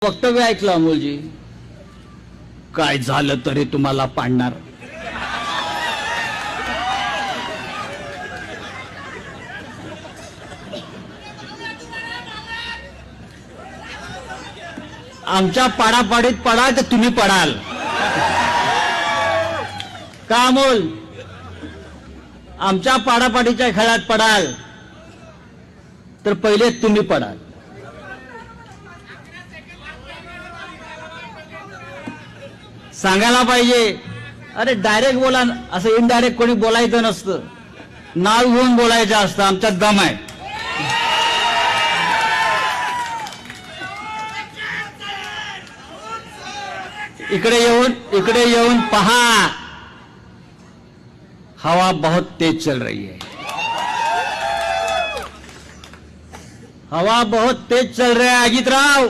वक्तव्य ऐकलं अमोलजी, काय झालं तरी तुम्हाला पाडणार. आमच्या पाडापाडीत पडाल तर तुम्ही पडाल का अमोल? आमच्या पाडापाडीच्या खेळात पडाल तर पहिले तुम्ही पडाल. सांगायला पाहिजे, अरे डायरेक्ट बोला, असं इनडायरेक्ट कोणी बोलायचं नसतं, नाव घेऊन बोलायचं असतं. आमच्यात दम आहे. इकडे येऊन पहा, हवा बहुत तेज चल रही है. हवा बहुत तेज चल रहा है अजितराव.